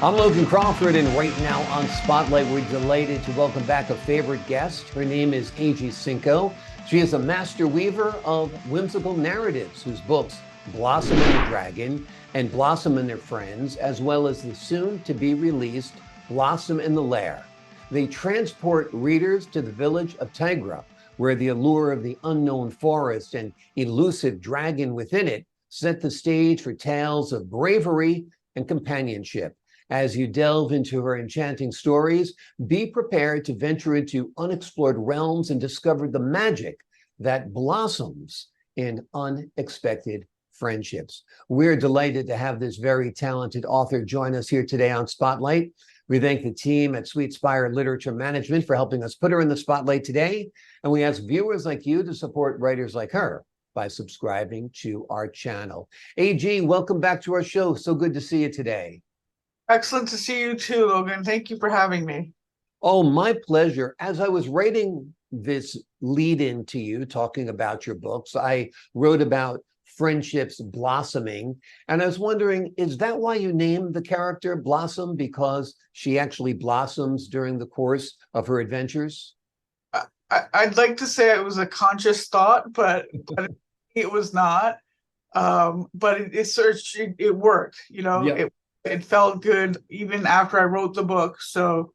I'm Logan Crawford, and right now on Spotlight, we're delighted to welcome back a favorite guest. Her name is Sinko. She is a master weaver of whimsical narratives whose books Blossom and the Dragon and Blossom and Their Friends, as well as the soon-to-be-released Blossom and the Lair. They transport readers to the village of Tigra, where the allure of the unknown forest and elusive dragon within it set the stage for tales of bravery and companionship. As you delve into her enchanting stories, be prepared to venture into unexplored realms and discover the magic that blossoms in unexpected friendships. We're delighted to have this very talented author join us here today on Spotlight. We thank the team at Sweet Spire Literature Management for helping us put her in the spotlight today. And we ask viewers like you to support writers like her by subscribing to our channel. AG, welcome back to our show. So good to see you today. Excellent to see you too, Logan. Thank you for having me. Oh, my pleasure. As I was writing this lead in to you, talking about your books, I wrote about friendships blossoming. And I was wondering, is that why you named the character Blossom? Because she actually blossoms during the course of her adventures? I'd like to say it was a conscious thought, but it was not. But it worked, you know. Yep. It felt good even after I wrote the book. So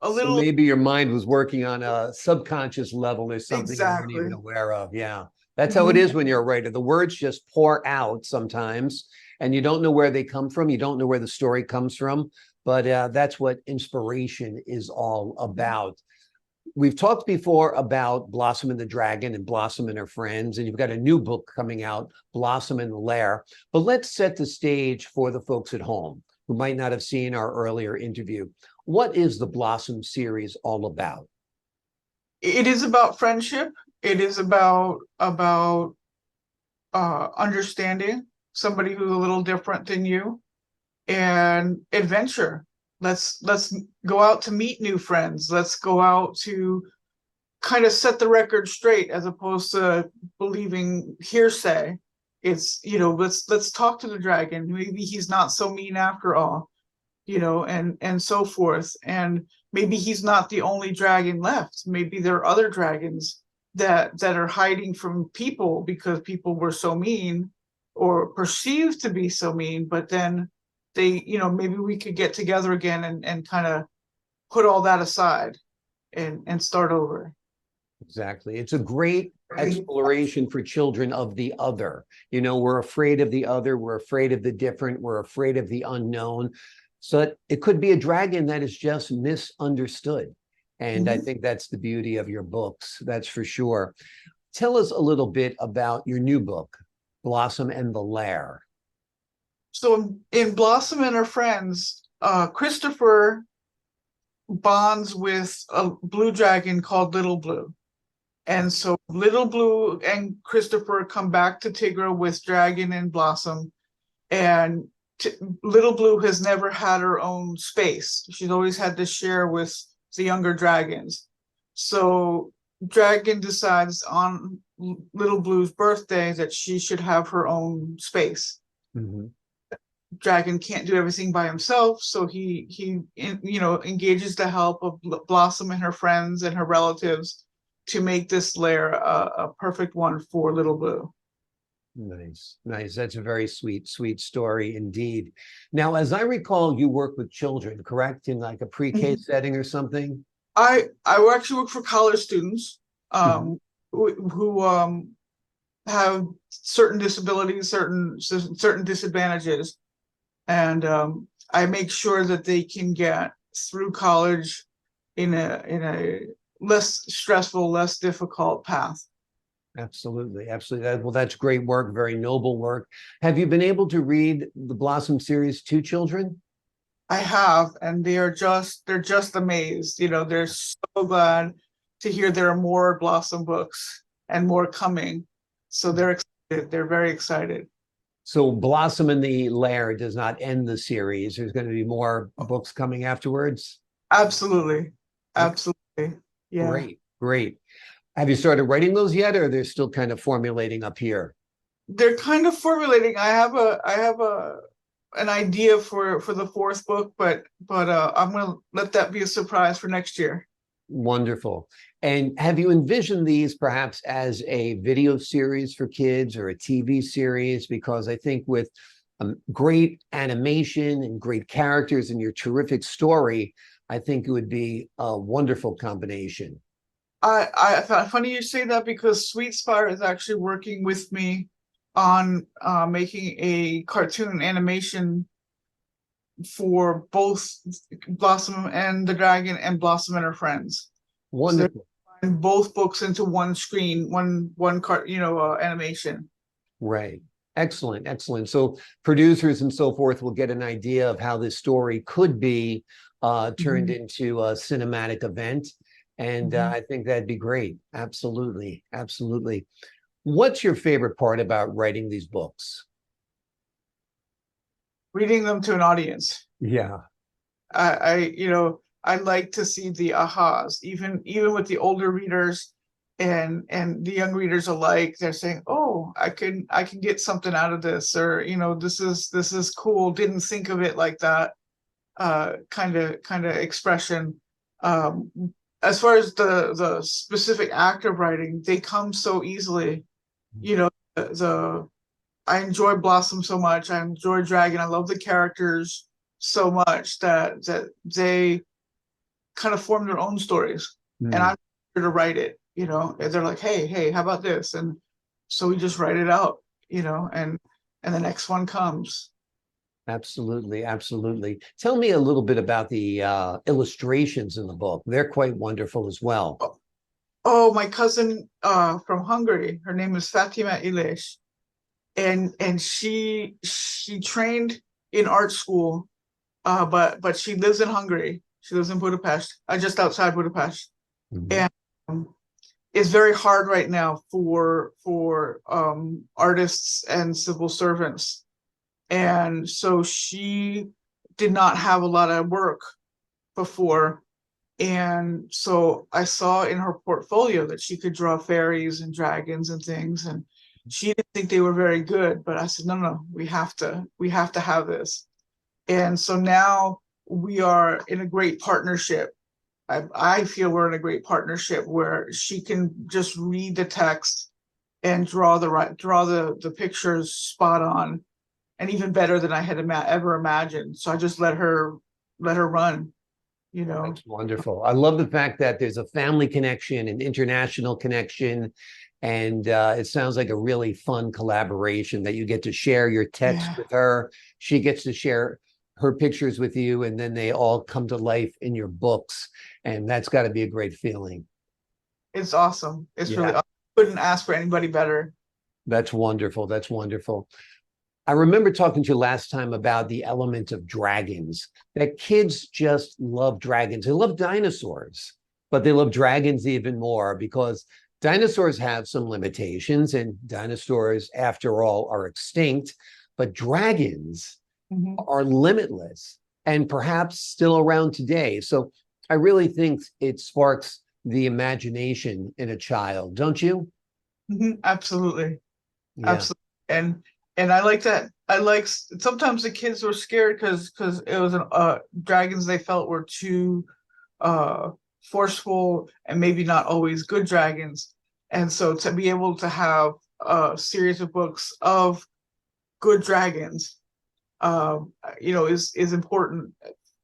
Maybe your mind was working on a subconscious level or something you weren't exactly. even aware of. Yeah. That's how it is when you're a writer. The words just pour out sometimes, and you don't know where they come from. You don't know where the story comes from, but that's what inspiration is all about. We've talked before about Blossom and the Dragon and Blossom and Her Friends, and you've got a new book coming out, Blossom and the Lair. But let's set the stage for the folks at home who might not have seen our earlier interview. What is the Blossom series all about? It is about friendship. It is about understanding somebody who's a little different than you, and adventure. Let's go out to meet new friends. Let's go out to kind of set the record straight as opposed to believing hearsay. It's, let's talk to the dragon. Maybe he's not so mean after all, and so forth. And maybe he's not the only dragon left. Maybe there are other dragons that are hiding from people because people were so mean or perceived to be so mean, but then maybe we could get together again and kind of put all that aside and start over. Exactly. It's a great exploration for children of the other. We're afraid of the other. We're afraid of the different. We're afraid of the unknown. So it could be a dragon that is just misunderstood. And I think that's the beauty of your books. That's for sure. Tell us a little bit about your new book, Blossom and the Lair. So in Blossom and Her Friends, Christopher bonds with a blue dragon called Little Blue. And so Little Blue and Christopher come back to Tigra with Dragon and Blossom. And Little Blue has never had her own space. She's always had to share with the younger dragons. So Dragon decides on Little Blue's birthday that she should have her own space. Dragon can't do everything by himself, so he engages the help of Blossom and her friends and her relatives to make this lair a perfect one for Little Blue. Nice. That's a very sweet story indeed. Now, as I recall, you work with children, correct? In like a pre-K setting or something? I actually work for college students who have certain disabilities, certain disadvantages. And I make sure that they can get through college in a less stressful, less difficult path. Absolutely. Well, that's great work, very noble work. Have you been able to read the Blossom series to children? I have, and they're just amazed. They're so glad to hear there are more Blossom books and more coming. So they're excited. They're very excited. So Blossom and the Lair does not end the series. There's going to be more books coming afterwards? Absolutely. Yeah. Great. Have you started writing those yet, or they're still kind of formulating up here? They're kind of formulating. I have a an idea for the fourth book, but I'm gonna let that be a surprise for next year. Wonderful. And have you envisioned these perhaps as a video series for kids or a TV series? Because I think with great animation and great characters and your terrific story, I think it would be a wonderful combination. I thought funny you say that because Sweet Spire is actually working with me on making a cartoon animation for both Blossom and the Dragon and Blossom and her friends. So they're Wonderful. putting both books into one screen, one cart, animation. Right. Excellent. Excellent. So producers and so forth will get an idea of how this story could be turned Mhm. into a cinematic event. And Mhm. I think that'd be great. Absolutely. Absolutely. What's your favorite part about writing these books? Reading them to an audience. Yeah. I like to see the ahas, even with the older readers and the young readers alike. They're saying, "Oh, I can get something out of this," or this is cool. Didn't think of it like that. Kind of expression. Um, as far as the specific act of writing, they come so easily. You know, the I enjoy Blossom so much. I enjoy Dragon. I love the characters so much that they kind of form their own stories, and Mm, I'm here to write it. And they're like, hey, how about this? And so we just write it out. And the next one comes. absolutely. Absolutely. Tell me a little bit about the illustrations in the book. They're quite wonderful as well. Oh, my cousin from Hungary. Her name is Fatima Iles, and she trained in art school, but she lives in Hungary. She lives in Budapest, just outside Budapest, Mhm. and it's very hard right now for artists and civil servants. And so she did not have a lot of work before. And so I saw in her portfolio that she could draw fairies and dragons and things. And she didn't think they were very good, but I said, no, we have to have this. And so now we are in a great partnership. I feel we're in a great partnership where she can just read the text and draw the pictures spot on, and even better than I had ever imagined. So I just let her run, you know. That's wonderful. I love the fact that there's a family connection, an international connection, and it sounds like a really fun collaboration that you get to share your text Yeah, with her. She gets to share her pictures with you, and then they all come to life in your books. And that's got to be a great feeling. it's awesome. It's really Yeah, awesome. Couldn't ask for anybody better. that's wonderful. That's wonderful. I remember talking to you last time about the element of dragons, that kids just love dragons. They love dinosaurs, but they love dragons even more because dinosaurs have some limitations, and dinosaurs, after all, are extinct. But dragons Mhm. are limitless and perhaps still around today. So I really think it sparks the imagination in a child, don't you? Absolutely. Yeah. Absolutely. And I like that. Sometimes the kids were scared because it was dragons they felt were too uh forceful and maybe not always good dragons. And so to be able to have a series of books of good dragons, is important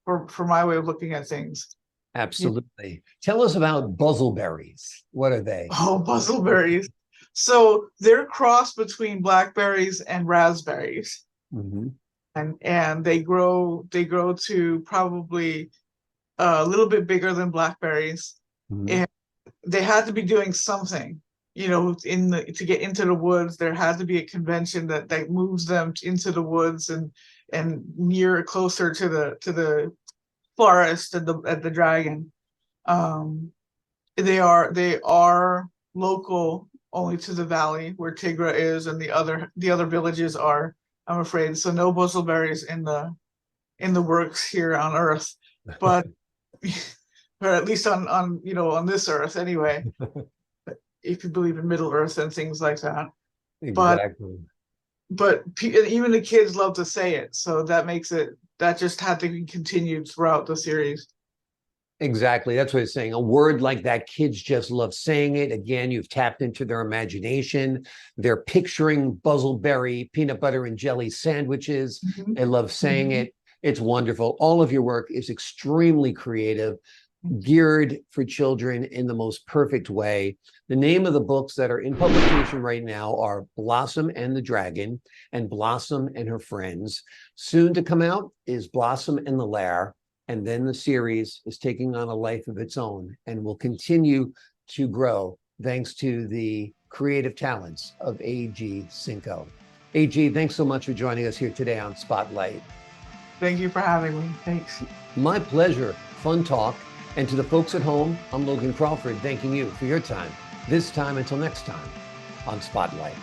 for my way of looking at things. Yeah. Absolutely. Tell us about buzzleberries. What are they? Oh, buzzleberries. So they're crossed between blackberries and raspberries. Mhm. And they grow to probably a little bit bigger than blackberries, Mhm. and they had to be doing something, to get into the woods. There had to be a convention that moves them into the woods and near closer to the forest and the dragon. um they are local only to the valley where Tigra is, and the other villages are, I'm afraid. So no buzzleberries in the works here on Earth, but or at least on this Earth anyway, if you believe in Middle Earth and things like that. But Exactly. but even the kids love to say it, so that makes it, that just had to be continued throughout the series. Exactly. That's what it's saying. A word like that, kids just love saying it. Again, you've tapped into their imagination. They're picturing Buzzleberry peanut butter and jelly sandwiches. Mhm. They love saying Mhm. it. It's wonderful. All of your work is extremely creative, geared for children in the most perfect way. The name of the books that are in publication right now are Blossom and the Dragon and Blossom and Her Friends. Soon to come out is Blossom and the Lair. And then the series is taking on a life of its own and will continue to grow thanks to the creative talents of A.G. Sinko. A.G., thanks so much for joining us here today on Spotlight. Thank you for having me. Thanks. My pleasure. Fun talk. And to the folks at home, I'm Logan Crawford, thanking you for your time. This time until next time on Spotlight.